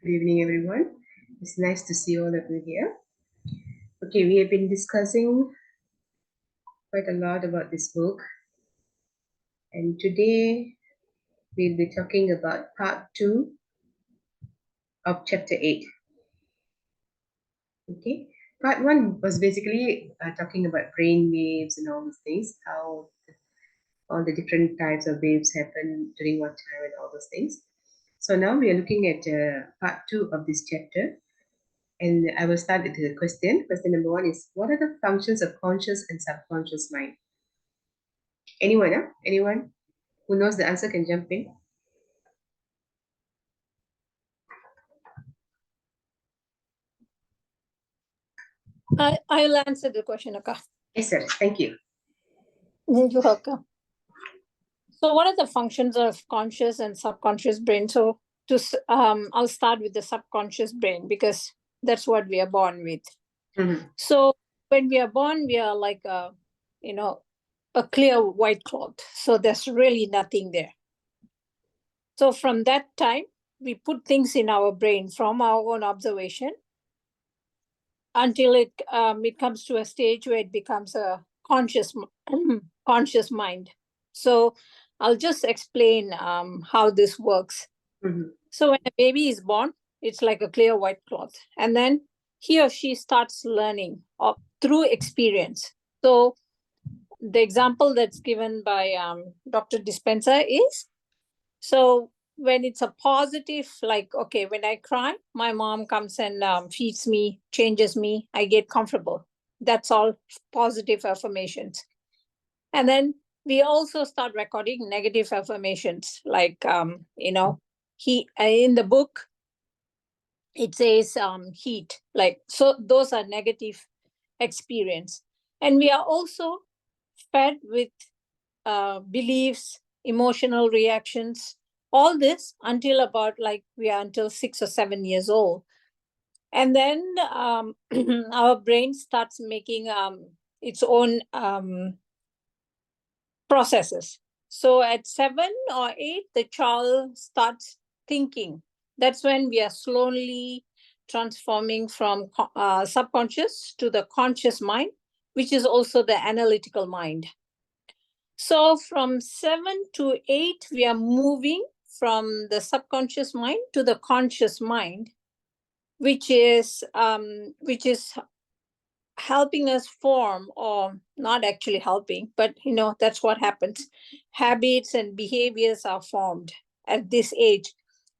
Good evening, everyone. It's nice to see all of you here. Okay, we have been discussing quite a lot about this book, and today we'll be talking about part 2 of chapter 8. Okay, part 1 was basically talking about brain waves and all those things, how all the different types of waves happen during what time and all those things. So now we are looking at part 2 of this chapter. And I will start with the question. Question number 1 is, what are the functions of conscious and subconscious mind? Anyone? Anyone who knows the answer can jump in. I'll answer the question, Akka. Yes, sir. Thank you. You're welcome. So what are the functions of conscious and subconscious brain? So I'll start with the subconscious brain because that's what we are born with. Mm-hmm. So when we are born, we are like a clear white cloth. So there's really nothing there. So from that time, we put things in our brain from our own observation until it comes to a stage where it becomes a conscious mind. So I'll just explain how this works. Mm-hmm. So when a baby is born, it's like a clear white cloth. And then he or she starts learning through experience. So the example that's given by Dr. Dispenza is, so when it's a positive, like, okay, when I cry, my mom comes and feeds me, changes me, I get comfortable. That's all positive affirmations. And then we also start recording negative affirmations, like, in the book, it says heat, like, so those are negative experience. And we are also fed with beliefs, emotional reactions, all this until about until 6 or 7 years old. And then our brain starts making its own processes. So at 7 or 8, the child starts thinking. That's when we are slowly transforming from subconscious to the conscious mind, which is also the analytical mind. So from 7 to 8, we are moving from the subconscious mind to the conscious mind, which is helping us form, or not actually helping, but that's what happens. Habits and behaviors are formed at this age.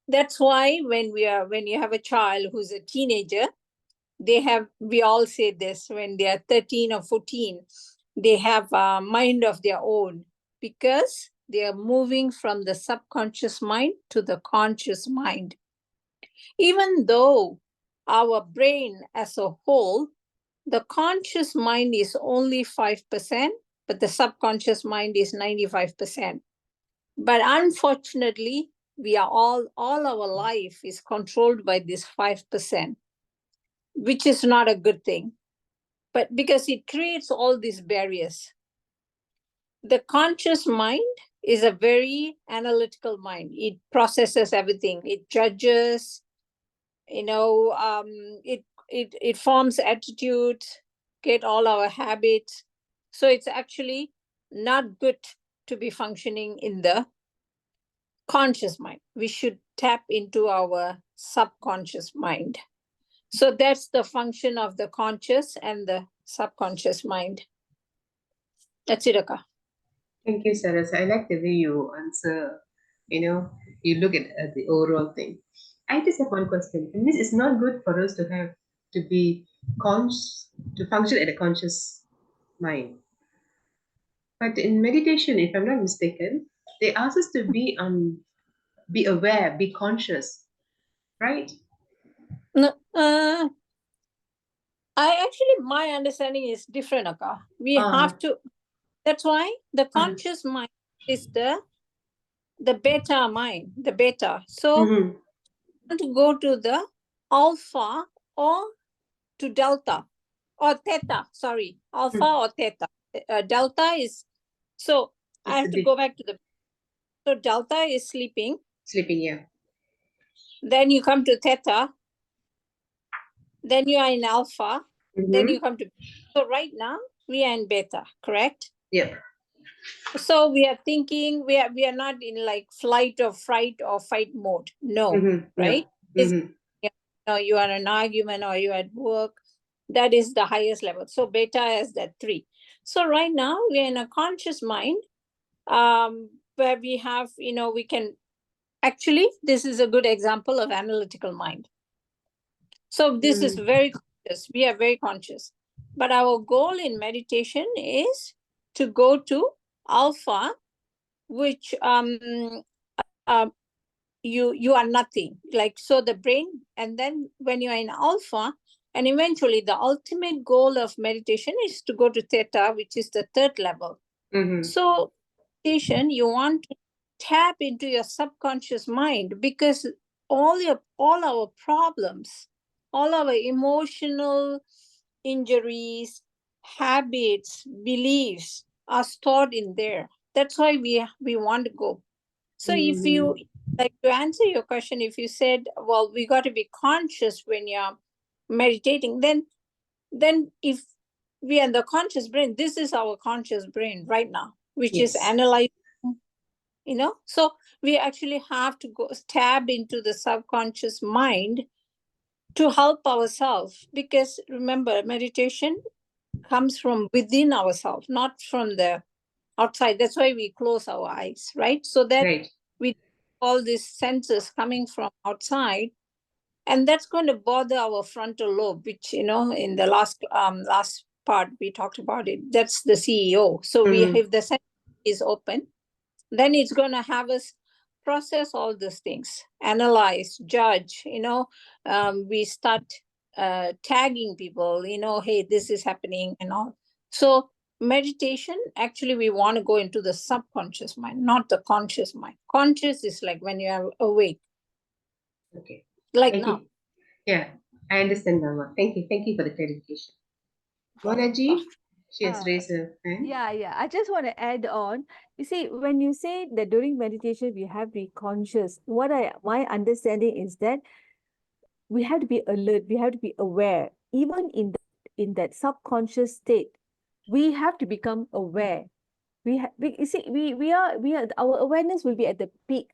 That's why when you have a child who's a teenager, we all say this, when they are 13 or 14, they have a mind of their own, because they are moving from the subconscious mind to the conscious mind. Even though our brain as a whole, the conscious mind is only 5%, but the subconscious mind is 95%. But unfortunately, we are all our life is controlled by this 5%, which is not a good thing, but because it creates all these barriers. The conscious mind is a very analytical mind. It processes everything. It judges, it forms attitude, get all our habits. So it's actually not good to be functioning in the conscious mind. We should tap into our subconscious mind. So that's the function of the conscious and the subconscious mind. That's it, Akka. Thank you, Saras. I like the way you answer. You look at the overall thing. I just have one question. And this is not good for us to be to function at a conscious mind. But in meditation, if I'm not mistaken, they ask us to be aware, be conscious, right? No, my understanding is different, Akka. We have to. That's why the conscious mind is the beta mind, the beta. So want to go to the alpha or to delta or theta, alpha or theta. Delta is, so I have to go back to so delta is sleeping. Sleeping, yeah. then you come to theta, then you are in alpha, then you come to. So right now we are in beta, correct? Yep. So we are thinking we are not in like flight or fright or fight mode. No, No. right? It's, you are in an argument or you are at work. That is the highest level. So beta is that 3. So right now we are in a conscious mind, where we have, we can actually, this is a good example of analytical mind. So this is very conscious. We are very conscious. But our goal in meditation is to go to alpha, which you are nothing. Like, so the brain, and then when you are in alpha, and eventually the ultimate goal of meditation is to go to theta, which is the 3rd level. So meditation, you want to tap into your subconscious mind, because all our problems, all our emotional injuries, habits, beliefs are stored in there. That's why we want to go. So if you, like, to answer your question, if you said, well, we got to be conscious when you're meditating, then if we are in the conscious brain, this is our conscious brain right now, which is analyzing, so we actually have to go stab into the subconscious mind to help ourselves, because remember, meditation comes from within ourselves, not from the outside. That's why we close our eyes, right? So that we all these senses coming from outside, and that's going to bother our frontal lobe, which, in the last part we talked about it. That's the CEO. So we, if the sense is open, then it's going to have us process all these things, analyze, judge. We start tagging people, hey, this is happening and all. So meditation, actually, we want to go into the subconscious mind, not the conscious mind. Conscious is like when you are awake. Okay. Like Thank now. You. Yeah, I understand, Mama. Thank you. Thank you for the clarification. Monaji, she has raised her hand. Yeah. I just want to add on. You see, when you say that during meditation we have to be conscious, my understanding is that we have to be alert, we have to be aware, even in that subconscious state. We have to become aware. You see, we are our awareness will be at the peak.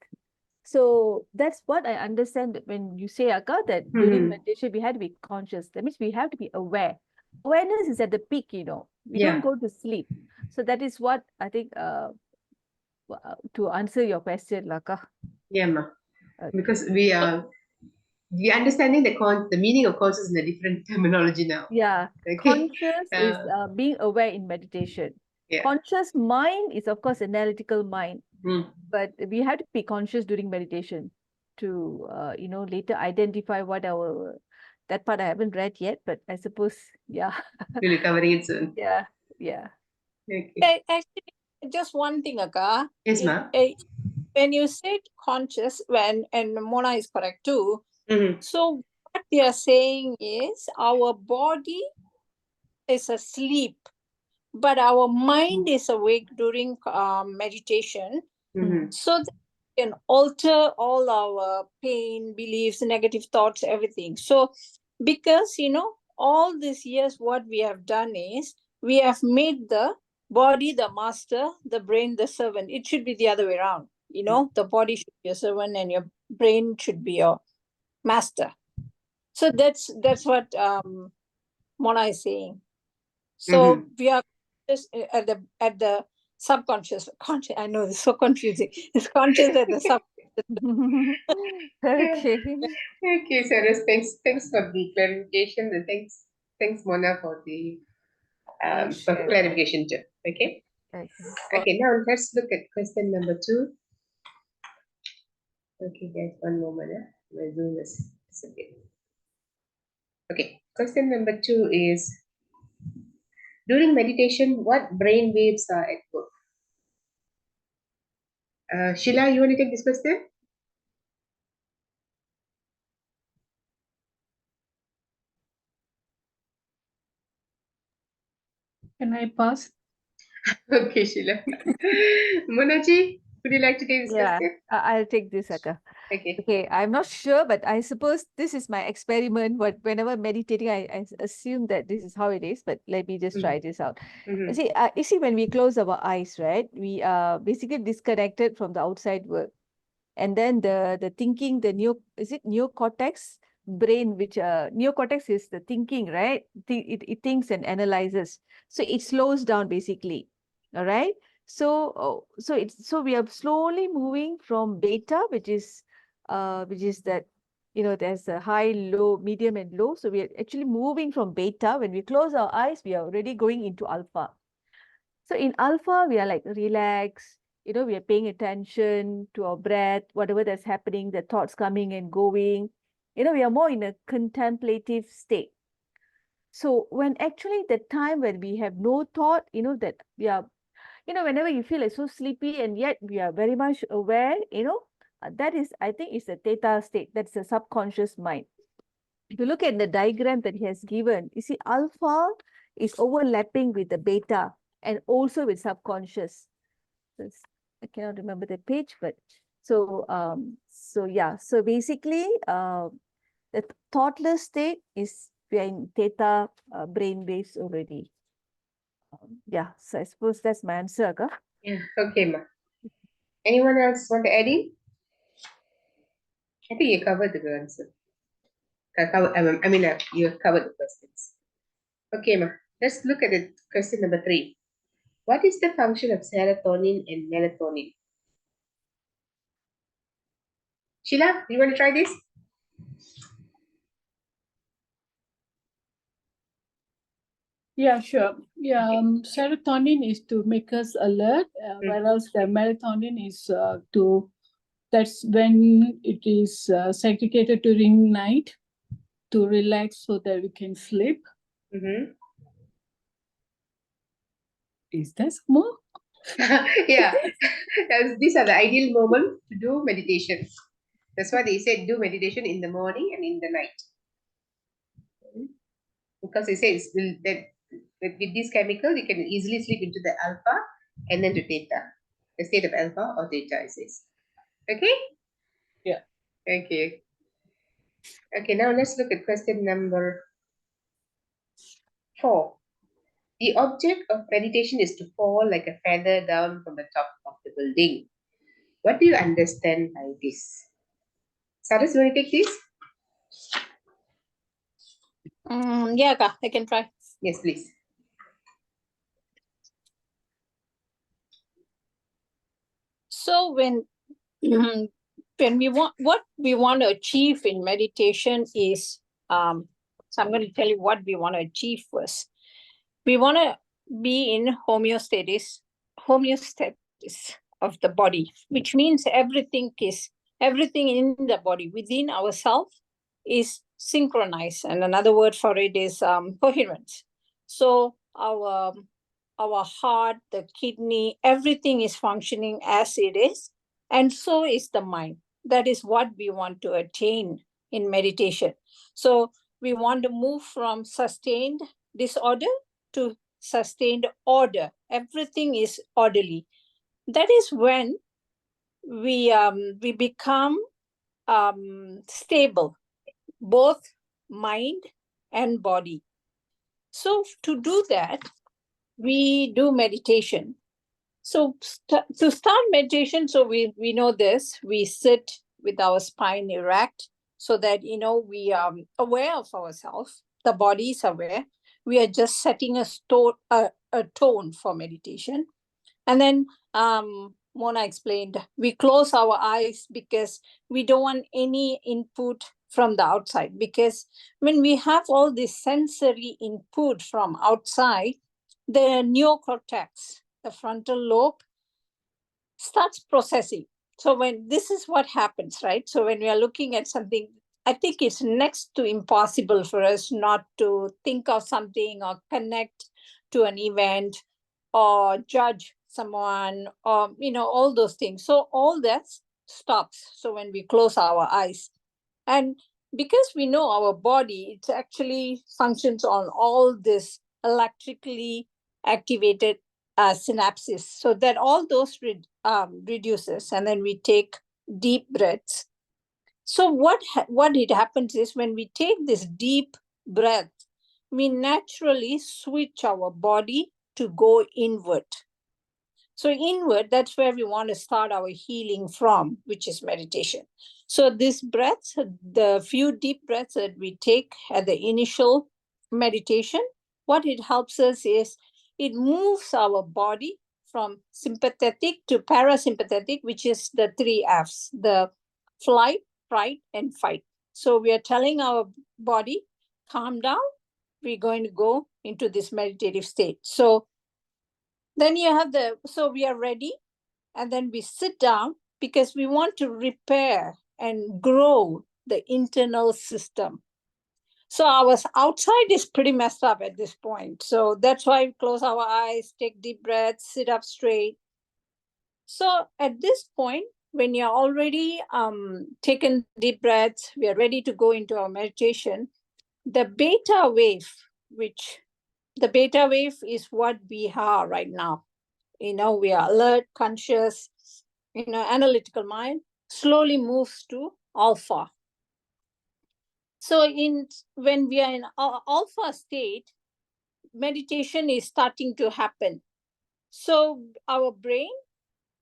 So that's what I understand when you say, Akka, that during meditation we have to be conscious. That means we have to be aware. Awareness is at the peak, We don't go to sleep. So that is what I think, to answer your question, Laka. Yeah, ma. Because we are understanding the meaning of conscious in a different terminology now. Yeah. Okay. Conscious is being aware in meditation. Yeah. Conscious mind is, of course, analytical mind. But we have to be conscious during meditation to, later identify what that part I haven't read yet, but I suppose, yeah. We'll cover it soon. Yeah. Okay. Actually, just one thing, Akka. Yes, ma. When you said conscious, and Mona is correct too. So what they are saying is our body is asleep, but our mind is awake during meditation. So that we can alter all our pain, beliefs, negative thoughts, everything. So because, all these years, what we have done is we have made the body the master, the brain the servant. It should be the other way around. The body should be a servant and your brain should be your master. So that's what Mona is saying. So we are just at the subconscious. Conscious. I know this is so confusing. It's conscious at the subconscious. Okay. Okay, Sarah, thanks for the clarification, and thanks Mona for the for clarification too. Okay. Okay, now let's look at question number 2. Okay, guys, one moment. My Zoom is disappearing. Okay, question number 2 is, during meditation, what brain waves are at work? Sheila, you want to take this question? Can I pass? Okay, Sheila. Monaji, would you like to take this question? I'll take this, Akka. Okay. Okay, I'm not sure, but I suppose this is my experiment. But whenever meditating, I assume that this is how it is. But let me just try this out. Mm-hmm. You see, when we close our eyes, right, we are basically disconnected from the outside world, and then the thinking, is it neocortex brain, which neocortex is the thinking, right? It thinks and analyzes, so it slows down basically. All right. So we are slowly moving from beta, which is that, there's a high, low, medium, and low. So we are actually moving from beta. When we close our eyes, we are already going into alpha. So in alpha, we are like relaxed, we are paying attention to our breath, whatever that's happening, the thoughts coming and going. We are more in a contemplative state. So when actually the time when we have no thought, that we are, whenever you feel like so sleepy and yet we are very much aware, that is, I think, is the theta state. That's the subconscious mind. If you look at the diagram that he has given, you see alpha is overlapping with the beta and also with subconscious. I cannot remember the page, but so yeah. So basically, the thoughtless state is we are in theta brain waves already. Yeah, so I suppose that's my answer, Akka. Yeah. Okay, ma. Anyone else want to add in? I think you covered the answer. You have covered the questions. Okay, ma. Let's look at it. Question number 3. What is the function of serotonin and melatonin? Sheila, you want to try this? Yeah, sure. Yeah, serotonin is to make us alert, whereas the melatonin is that's when it is segregated during night to relax so that we can sleep. Mm-hmm. Is that more? Yeah. These are the ideal moment to do meditation. That's why they said do meditation in the morning and in the night. Because they say that with this chemical, you can easily slip into the alpha and then to theta. The state of alpha or theta, it says. Okay? Yeah. Okay. Okay, now let's look at question number 4. The object of meditation is to fall like a feather down from the top of the building. What do you understand by this? Saras, you want to take this? Yeah, Akka, I can try. Yes, please. So when we want, what we want to achieve in meditation is, so I'm going to tell you what we want to achieve first. We want to be in homeostasis of the body, which means everything in the body within ourselves is synchronized, and another word for it is coherence. So our heart, the kidney, everything is functioning as it is, and so is the mind. That is what we want to attain in meditation. So we want to move from sustained disorder to sustained order. Everything is orderly. That is when we become stable, both mind and body. So to do that, we do meditation. So to start meditation, so we know this, we sit with our spine erect so that, we are aware of ourselves. The body is aware. We are just setting a tone for meditation. And then Mona explained, we close our eyes because we don't want any input from the outside. Because when we have all this sensory input from outside, the neocortex, the frontal lobe, starts processing. So when this is what happens, right? So when we are looking at something, I think it's next to impossible for us not to think of something or connect to an event or judge someone or, all those things. So all that stops. So when we close our eyes, and because we know our body, it actually functions on all this electrically activated synapses, so that all those reduces, and then we take deep breaths So what it happens is when we take this deep breath, we naturally switch our body to go inward. So inward, that's where we want to start our healing from, which is meditation. So this breath, the few deep breaths that we take at the initial meditation, what it helps us is it moves our body from sympathetic to parasympathetic, which is the 3 Fs, the flight, fright, and fight. So we are telling our body, calm down, we're going to go into this meditative state. So then you have so we are ready, and then we sit down because we want to repair and grow the internal system. So our outside is pretty messed up at this point. So that's why we close our eyes, take deep breaths, sit up straight. So at this point, when you're already taken deep breaths, we are ready to go into our meditation, the beta wave, the beta wave is what we are right now. We are alert, conscious, analytical mind, slowly moves to alpha. So when we are in alpha state, meditation is starting to happen. So our brain,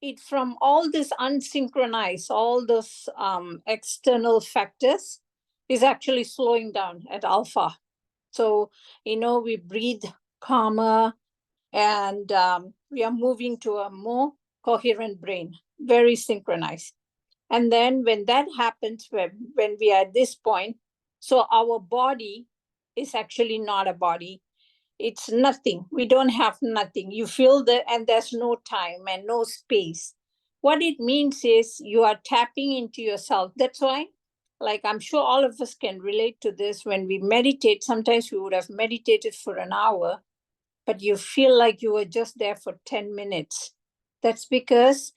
it from all this unsynchronized, all those external factors, is actually slowing down at alpha. So, we breathe calmer, and we are moving to a more coherent brain, very synchronized. And then when that happens, when we are at this point, so our body is actually not a body. It's nothing. We don't have nothing. You feel that, and there's no time and no space. What it means is you are tapping into yourself. That's why, like, I'm sure all of us can relate to this. When we meditate, sometimes we would have meditated for an hour, but you feel like you were just there for 10 minutes. That's because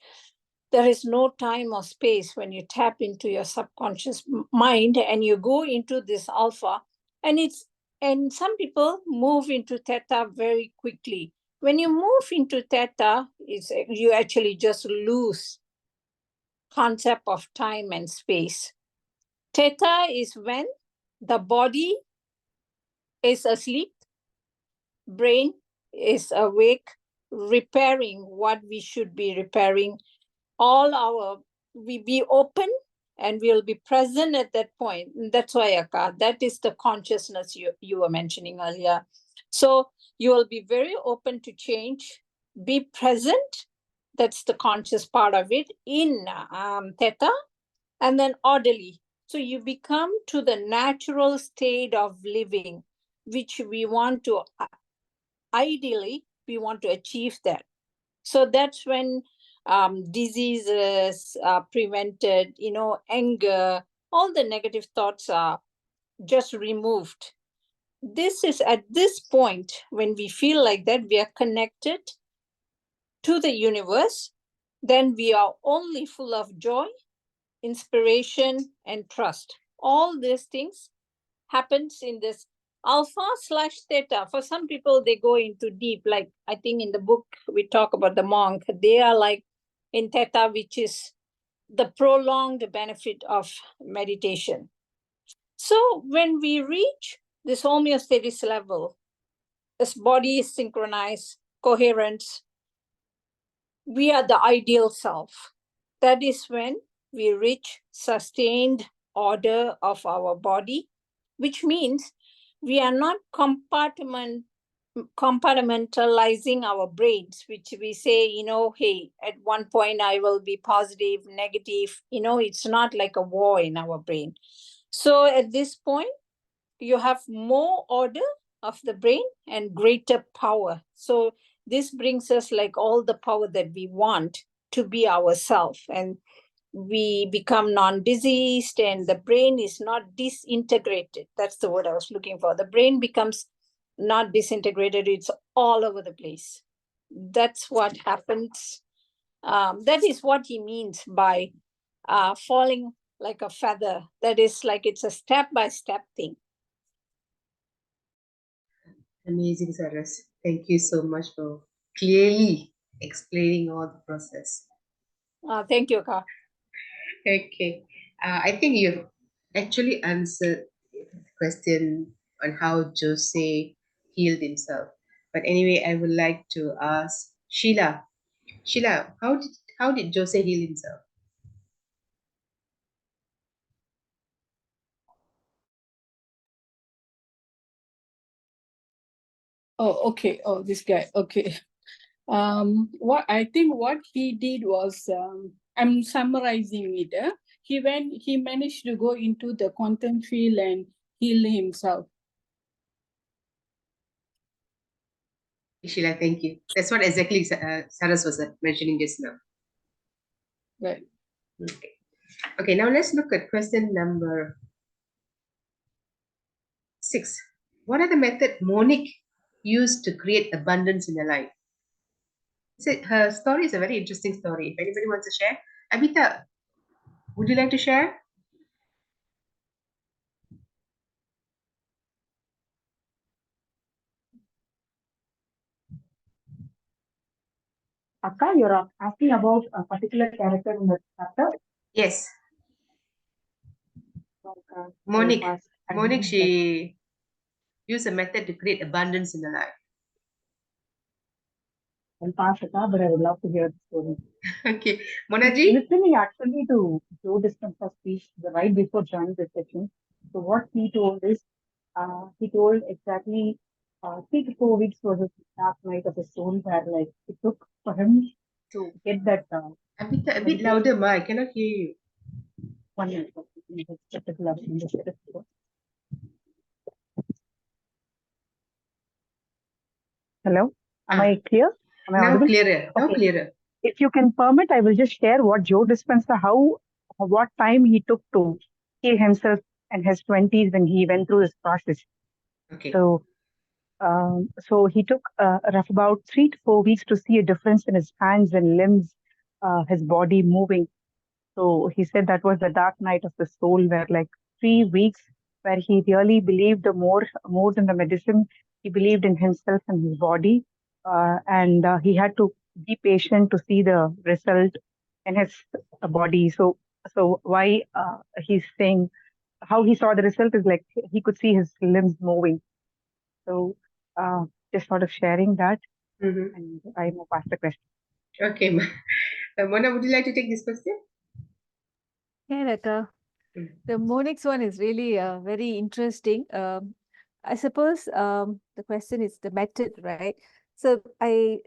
there is no time or space when you tap into your subconscious mind and you go into this alpha. And some people move into theta very quickly. When you move into theta, you actually just lose concept of time and space. Theta is when the body is asleep, brain is awake, repairing what we should be repairing. We be open, and we'll be present at that point. And that's why, Akka, that is the consciousness you were mentioning earlier. So you will be very open to change, be present. That's the conscious part of it in theta, and then orderly. So you become to the natural state of living, which we want to, ideally, we want to achieve that. So that's when diseases are prevented, anger, all the negative thoughts are just removed. This is at this point when we feel like that we are connected to the universe, then we are only full of joy, inspiration, and trust. All these things happens in this alpha/theta. For some people, they go into deep, like I think in the book we talk about the monk, they are like in theta, which is the prolonged benefit of meditation. So when we reach this homeostasis level, this body is synchronized, coherent, we are the ideal self. That is when we reach sustained order of our body, which means we are not compartmentalizing our brains, which we say, hey, at one point I will be positive, negative, it's not like a war in our brain. So at this point, you have more order of the brain and greater power. So this brings us like all the power that we want to be ourselves, and we become non-diseased, and the brain is not disintegrated. That's the word I was looking for. The brain becomes not disintegrated. It's all over the place. That's what happens. That is what he means by falling like a feather. That is like it's a step-by-step thing. Amazing, Saras. Thank you so much for clearly explaining all the process. Thank you, Ka. Okay. I think you've actually answered the question on how Jose healed himself. But anyway, I would like to ask Sheila. Sheila, how did Jose heal himself? Oh, okay. Oh, this guy. Okay. What I think what he did was, I'm summarizing it. He managed to go into the quantum field and heal himself. Sheila, thank you. That's what exactly Saras was mentioning just now. Right. Okay. Okay, now let's look at question number 6. What are the method Monique used to create abundance in her life? Her story is a very interesting story. If anybody wants to share, Abita, would you like to share? Akka, you're asking about a particular character in the chapter. Yes, Okay, I'll Monique. pass. I Monique, didn't get. she used a method to create abundance in her life. I'll pass, Akka, but I would love to hear the story. Okay, I was Monaji? listening actually to Joe Dispenza's speech right before joining the session. So what he told is, he told exactly 3 to 4 weeks was a dark night of his soul, where like it took for him to get that Abita, a bit meditation. louder, Ma. I cannot hear you. 1 minute. Hello, am I clear? Am I Now audible? clearer. Now Okay. clearer. If you can permit, I will just share what Joe Dispenza, what time he took to heal himself in his 20s when he went through this process. Okay. So he took rough about 3 to 4 weeks to see a difference in his hands and limbs, his body moving. So he said that was the dark night of the soul, where like 3 weeks, where he really believed more than the medicine. He believed in himself and his body, and he had to be patient to see the result in his body. So why he's saying how he saw the result is like he could see his limbs moving. So uh, just sort of sharing that, Mm-hmm. and I move past the question. Okay, Ma. Mona, would you like to take this question? Yeah, Lata. The Monique's one is really very interesting. I suppose the question is the method, right? So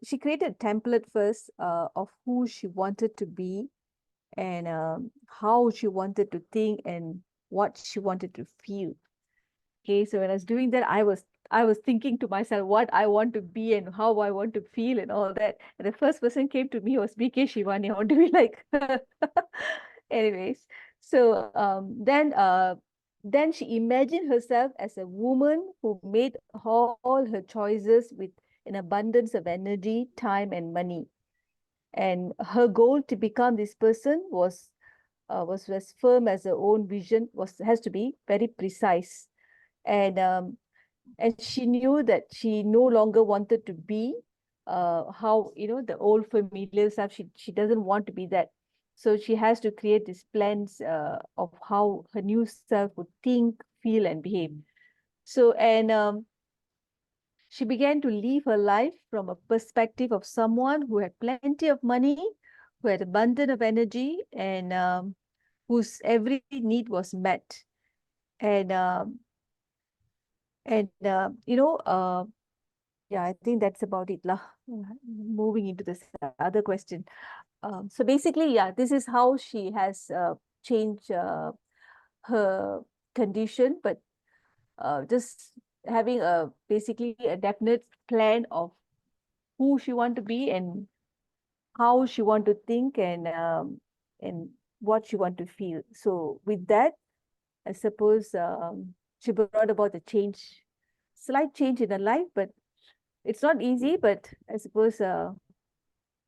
she created a template first of who she wanted to be and how she wanted to think and what she wanted to feel. Okay, so when I was doing that, I was thinking to myself what I want to be and how I want to feel and all that. And the first person came to me was BK Shivani. I want to be like her. Anyways, so then she imagined herself as a woman who made all her choices with an abundance of energy, time, and money. And her goal to become this person was as firm as her own vision was has to be very precise. And she knew that she no longer wanted to be how the old familiar stuff. She doesn't want to be that, so she has to create these plans of how her new self would think, feel, and behave. So and she began to live her life from a perspective of someone who had plenty of money, who had abundance of energy, and whose every need was met. And yeah, I think that's about it lah. Moving into this other question. So basically, yeah, this is how she has changed her condition, but just having a basically a definite plan of who she want to be and how she want to think and what she want to feel. So with that, I suppose she brought about a change, slight change in her life, but it's not easy. But I suppose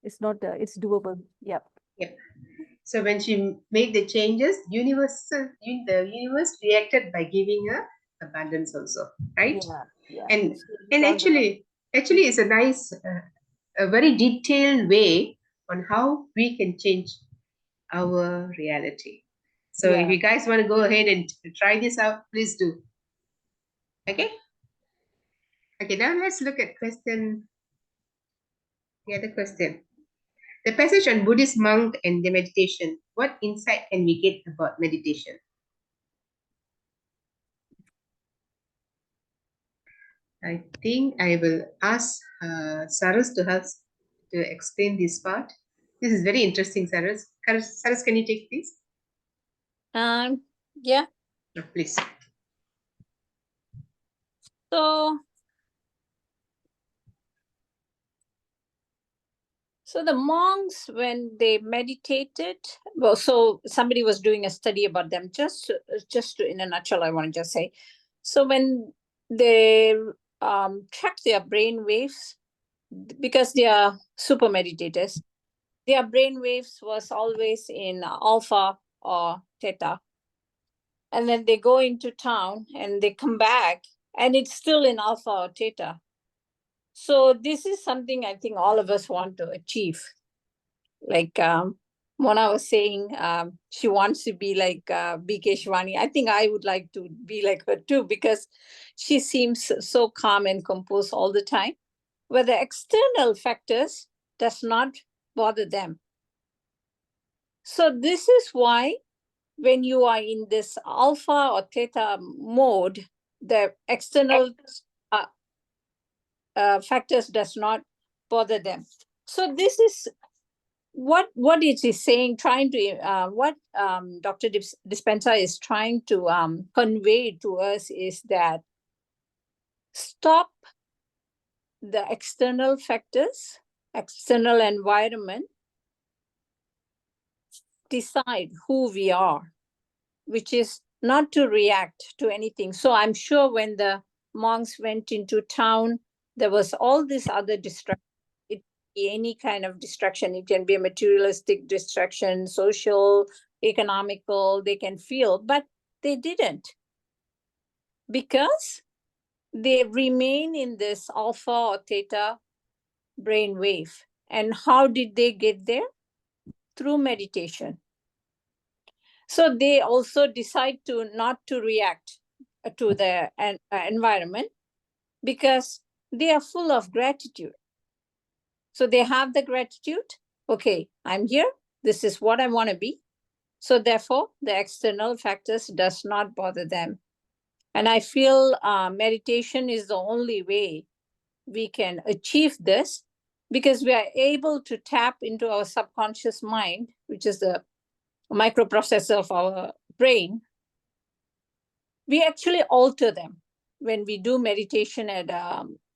it's not it's doable. Yeah. Yep. So when she made the changes, the universe reacted by giving her abundance also, right? Yeah, yeah. And She and resolved a lot. actually, it's a nice, a very detailed way on how we can change our reality. So if Yeah. you guys want to go ahead and try this out, please do. Okay? Okay, now let's look at the other question. The passage on Buddhist monk and the meditation. What insight can we get about meditation? I think I will ask Sarus to help to explain this part. This is very interesting, Sarus. Sarus, can you take this? Yeah. Oh, please. So the monks, when they meditated, well, so somebody was doing a study about them. Just to, in a nutshell, I want to just say, so when they track their brain waves, because they are super meditators, their brain waves was always in alpha or theta, and then they go into town and they come back, and it's still in alpha or theta. So this is something I think all of us want to achieve. Like Mona was saying, she wants to be like BK Shivani. I think I would like to be like her too, because she seems so calm and composed all the time, where the external factors does not bother them. So this is why when you are in this alpha or theta mode, the external factors does not bother them. So this is what it is saying, trying to what Dr. Dispenza is trying to convey to us is that stop the external factors, external environment, decide who we are, which is not to react to anything. So I'm sure when the monks went into town, there was all this other distraction. It can be any kind of distraction. It can be a materialistic distraction, social, economical, they can feel, but they didn't, because they remain in this alpha or theta brain wave. And how did they get there? Through meditation. So they also decide to not to react to the environment, because they are full of gratitude. So they have the gratitude. Okay, I'm here. This is what I want to be. So therefore, the external factors does not bother them. And I feel meditation is the only way we can achieve this, because we are able to tap into our subconscious mind, which is the microprocessor of our brain. We actually alter them when we do meditation at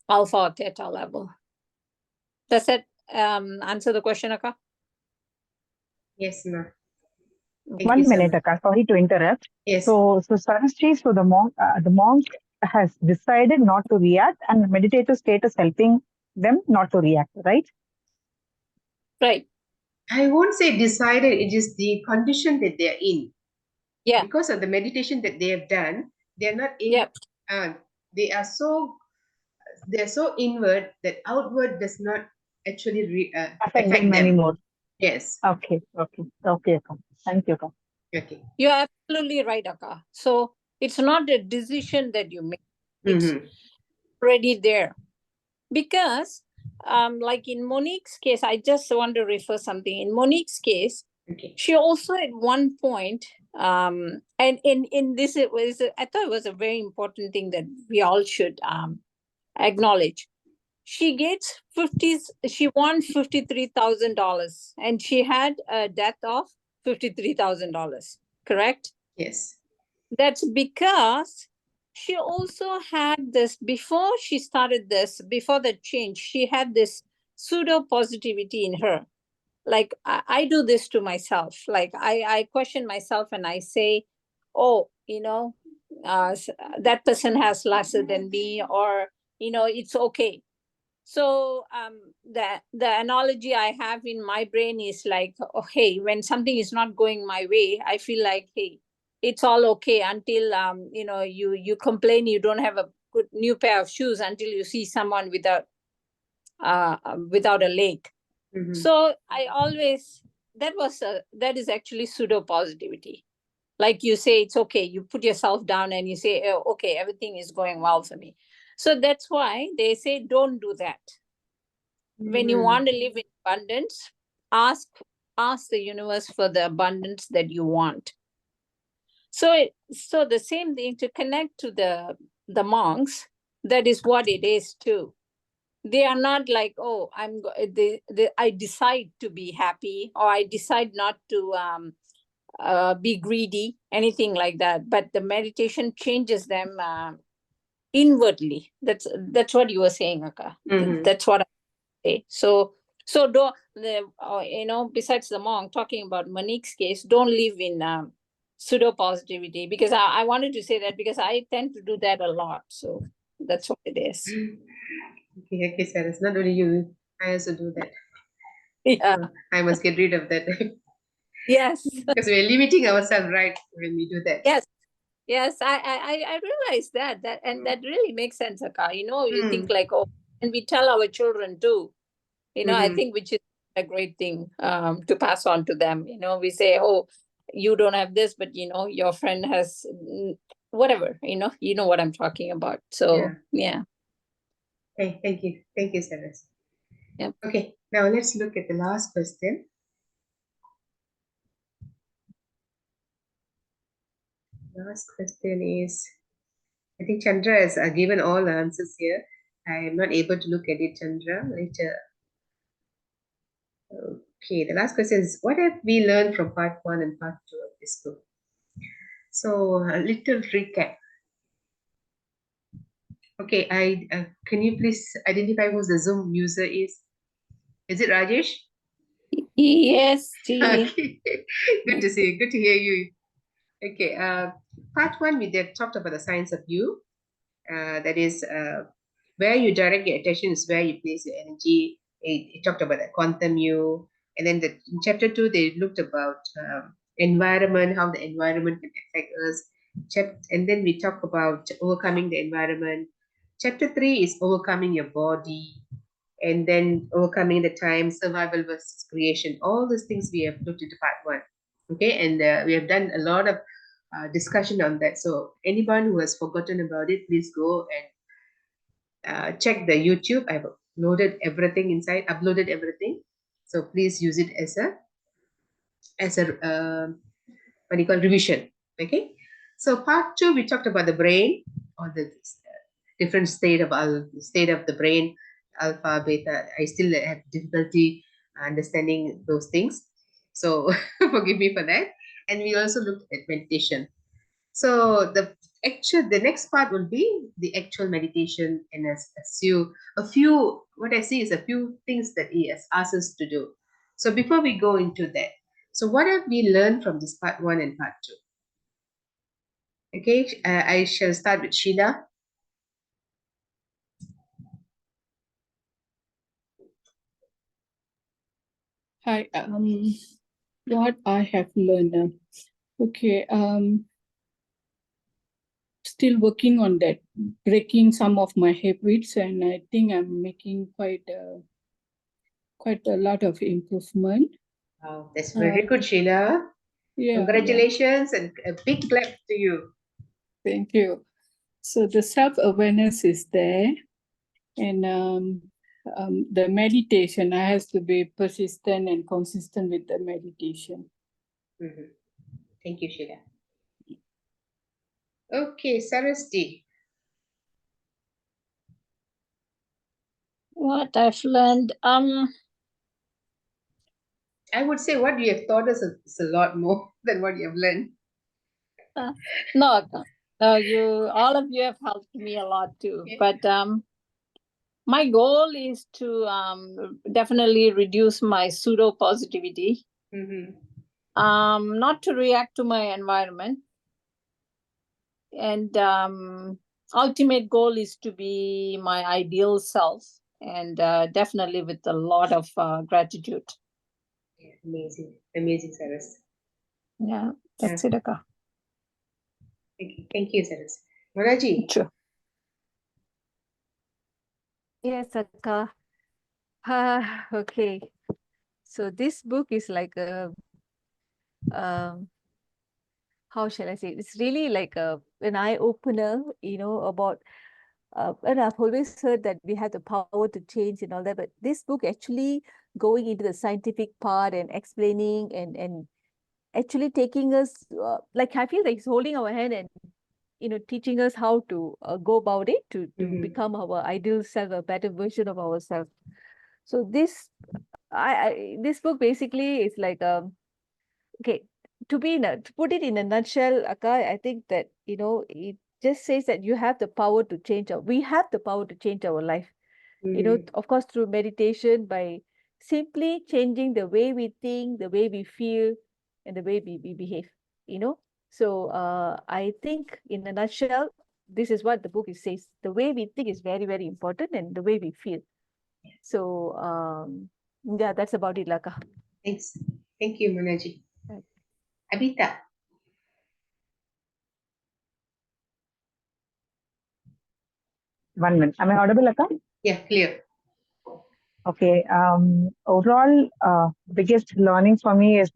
alpha or theta level. Does that answer the question, Akka? Yes, ma. Thank you One so minute, much. Akka. Sorry to interrupt. Yes. So Sarasji, so the monk has decided not to react, and the meditative state is helping them not to react, right? Right. I won't say decided, it is the condition that they're in. Yeah. Because of the meditation that they have done, they're not able, they're so inward that outward does not actually Affect affect them them. anymore. Yes. Okay, Akka. Thank you, Akka. Okay. You're absolutely right, Akka. So it's not a decision that you make. It's already there. Because like in Monique's case, I just want to refer something. In Monique's case, she also at one point, and in this, it was, I thought it was a very important thing that we all should acknowledge. She gets she won $53,000, and she had a debt of $53,000, correct? Yes. That's because she also had this, before she started this, before the change, she had this pseudo positivity in her. Like, I do this to myself. Like, I question myself and I say, oh, that person has lesser than me, or, it's okay. So the analogy I have in my brain is like, oh, hey, when something is not going my way, I feel like, hey, it's all okay until you complain you don't have a good new pair of shoes, until you see someone without a leg. So I always, that is actually pseudo positivity. Like you say, it's okay. You put yourself down and you say, oh, okay, everything is going well for me. So that's why they say, don't do that. When you want to live in abundance, ask the universe for the abundance that you want. So the same thing, to connect to the monks, that is what it is too. They are not like, oh, I decide to be happy, or I decide not to be greedy, anything like that. But the meditation changes them inwardly. That's what you were saying, Akka. That's what I say. So don't besides the monk, talking about Monique's case, don't live in pseudo positivity, because I wanted to say that because I tend to do that a lot. So that's what it is. Okay, Sarah, it's not only you. I also do that. Yeah. So I must get rid of that. Yes. Because we're limiting ourselves, right, when we do that. Yes, I realize that and that really makes sense, Akka. You think like, oh, and we tell our children too. I think, which is a great thing to pass on to them. We say, oh, you don't have this, but your friend has whatever. You know what I'm talking about. So yeah. Okay, thank you, Sarah. Yep. Okay, now let's look at the last question. Last question is, I think Chandra has given all the answers here. I am not able to look at it, Chandra, later. Okay, the last question is, what have we learned from part 1 and part 2 of this book? So, a little recap. Okay, can you please identify who the Zoom user is? Is it Rajesh? Yes. Okay. Good to see you. Good to hear you. Okay, part 1, we did talked about the science of you. That is, where you direct your attention is where you place your energy. It talked about the quantum you. And then in chapter 2, they looked about environment, how the environment can affect us. And then we talk about overcoming the environment. Chapter 3 is overcoming your body, and then overcoming the time, survival versus creation. All those things we have looked into part 1. Okay, and we have done a lot of discussion on that. So anyone who has forgotten about it, please go and check the YouTube. I've loaded everything inside, uploaded everything. So please use it as a what do you call, revision. Okay. So part 2, we talked about the brain, or the different state of the brain, alpha, beta. I still have difficulty understanding those things, so forgive me for that. And we also looked at meditation. So the next part will be the actual meditation, and a few, what I see is a few things that he has asked us to do. So before we go into that, so what have we learned from this part 1 and part 2? Okay, I shall start with Sheila. Hi, what I have learned. Okay, still working on that, breaking some of my habits, and I think I'm making quite a lot of improvement. Wow, that's very good, Sheila. Yeah, Congratulations, and a big clap to you. thank you. So the self-awareness is there, and the meditation, I have to be persistent and consistent with the meditation. Thank you, Sheila. Okay, Sarasti. What I've learned, I would say what you have taught us is a lot more than what you have learned. no, all of you have helped me a lot too. Okay. But my goal is to definitely reduce my pseudo positivity. Not to react to my environment, and ultimate goal is to be my ideal self, and definitely with a lot of gratitude. Yeah, amazing, Saras. Yeah, that's it, Akka. Thank you, Saras. Maraji. Sure. Yes, Akka. Okay. So this book is like a how shall I say, it's really like an eye opener, about, and I've always heard that we have the power to change and all that, but this book actually going into the scientific part and explaining and actually taking us, like I feel like he's holding our hand and teaching us how to go about it to Mm-hmm. become our ideal self, a better version of ourselves. So this book basically is like okay, to put it in a nutshell, Akka, I think that it just says that you have the power to we have the power to change our life. Mm-hmm. Of course, through meditation, by simply changing the way we think, the way we feel, and the way we behave. So I think in a nutshell, this is what the book is says. The way we think is very, very important, and the way we feel. So yeah, that's about it, Laka. Thanks. Thank you, Manaji. Right. Abita. 1 minute. Am I audible, Akka? Yeah, clear. Okay. Overall, biggest learning for me is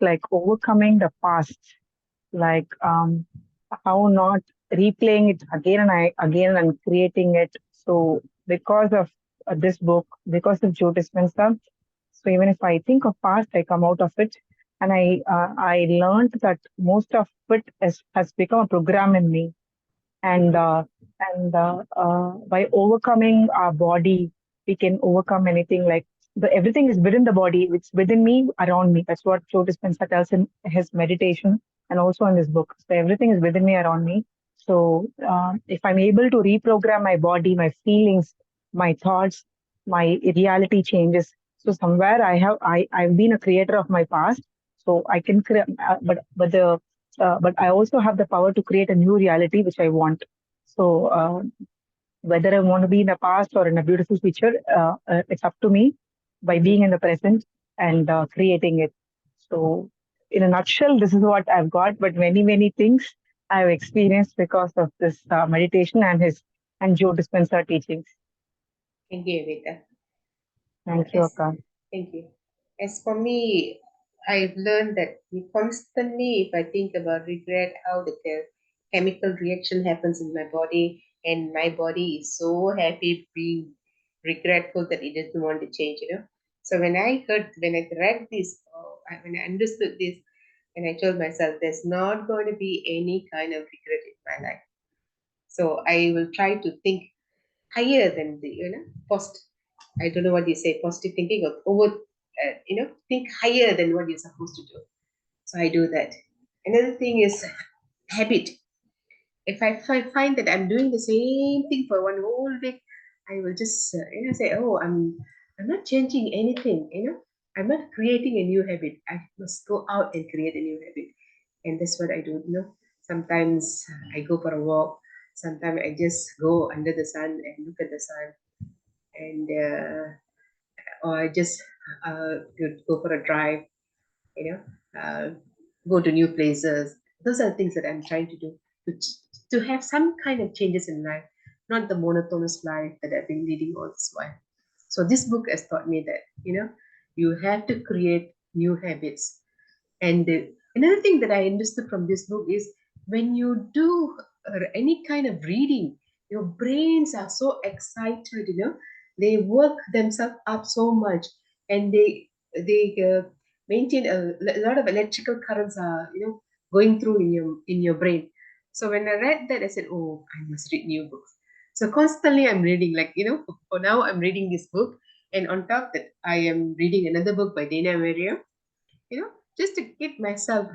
like overcoming the past, like how not replaying it again and creating it. So because of this book, because of Joe Dispenza, so even if I think of past, I come out of it, and I learned that most of it has become a program in me, and by overcoming our body, we can overcome anything. Like everything is within the body, it's within me, around me. That's what Joe Dispenza tells in his meditation and also in this book. So everything is within me, around me. So if I'm able to reprogram my body, my feelings, my thoughts, my reality changes. So somewhere I've been a creator of my past, so I can create, but I also have the power to create a new reality which I want. So whether I want to be in the past or in a beautiful future, it's up to me by Mm-hmm. being in the present and creating it. So in a nutshell, this is what I've got. But many things I've experienced because of this meditation and Joe Dispenza teachings. Thank you, Abita. Thank you, As, Akka. thank you. As for me, I've learned that we constantly, if I think about regret, how the chemical reaction happens in my body, and my body is so happy being regretful that it doesn't want to change. So when I read this, when I understood this, and I told myself, there's not going to be any kind of regret in my life. So I will try to think higher than the post. I don't know what you say, positive thinking or think higher than what you're supposed to do. So I do that. Another thing is habit. If I find that I'm doing the same thing for one whole week, I will just say, oh, I'm not changing anything. I'm not creating a new habit. I must go out and create a new habit, and that's what I do. Sometimes I go for a walk. Sometimes I just go under the sun and look at the sun, and or I just go for a drive, you know, go to new places. Those are things that I'm trying to do to have some kind of changes in life, not the monotonous life that I've been leading all this while. So this book has taught me that you have to create new habits. And another thing that I understood from this book is when you do any kind of reading, your brains are so excited. They work themselves up so much, and they maintain a lot of electrical currents are going through in your brain. So when I read that, I said, "Oh, I must read new books." So constantly I'm reading, like for now I'm reading this book, and on top that I am reading another book by Dana Maria, just to get myself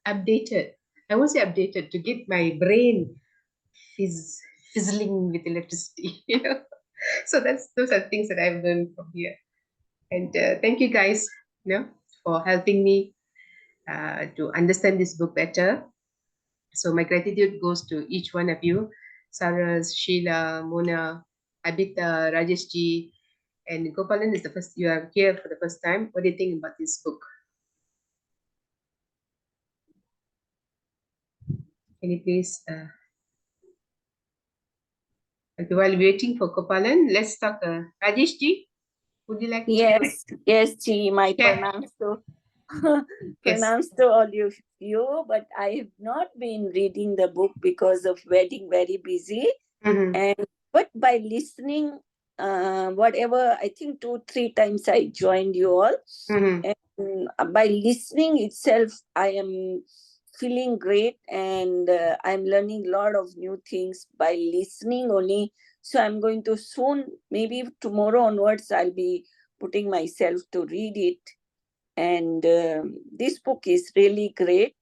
updated. I won't say updated, to get my brain fizzling with electricity. So those are things that I've learned from here. And thank you guys, for helping me to understand this book better. So my gratitude goes to each one of you, Saras, Sheila, Mona, Abita, Rajeshji, and Gopalan is the first. You are here for the first time. What do you think about this book? Can you please? Okay, while waiting for Gopalan, let's talk. Rajesh ji, would you like to Yes, Ji, my share? pranams to Yes. Pronouns to all you, but I have not been reading the book because of wedding, very busy. Mm-hmm. And but by listening, whatever, I think 2-3 times I joined you all, Mm-hmm. and by listening itself, I am feeling great, and I'm learning a lot of new things by listening only. So I'm going to soon, maybe tomorrow onwards, I'll be putting myself to read it. And this book is really great,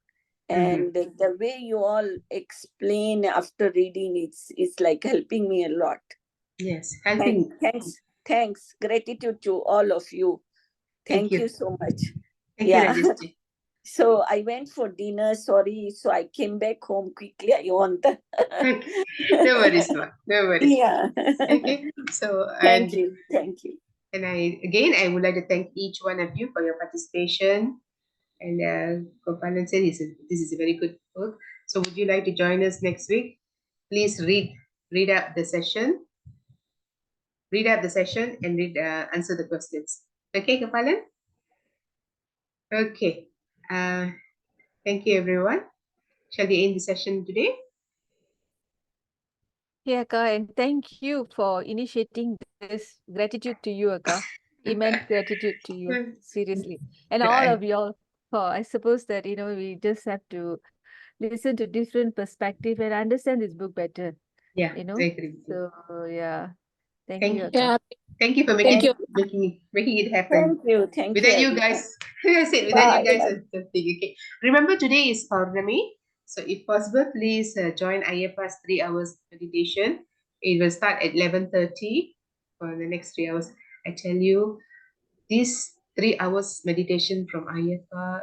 Mm-hmm. and the way you all explain after reading, it's like helping me a lot. Yes, Thanks, helping. thanks. Gratitude to all of you. Thank Thank you you. so much. Thank you, Yeah. Rajesh. So I went for dinner. Sorry. So I came back home quickly. I want the. Okay. No worries, ma. No worries. Yeah. Okay. So, Thank you. Thank you. and I would like to thank each one of you for your participation. And Gopalan said this is a very good book. So, would you like to join us next week? Please read up the session, and answer the questions. Okay, Gopalan. Okay. Uh, Thank you, everyone. Shall we end the session today? Yeah, Akka, and thank you for initiating this. Gratitude to you, Akka. Immense gratitude to you, seriously. And all I, of y'all, for I suppose that, we just have to listen to different perspective and understand this book better, yeah, you I know. agree with you. So, yeah, thank Thank you, you. Akka. Yeah, Thank you for thank Thank, you. making it happen. thank you. Thank you, Without you everyone. guys, I said without you Bye. guys, it's nothing. Okay. Remember today is Purnami, so if possible, please join IFA's 3 hours meditation. It will start at 11:30 for the next 3 hours. I tell you, this 3 hours meditation from IFA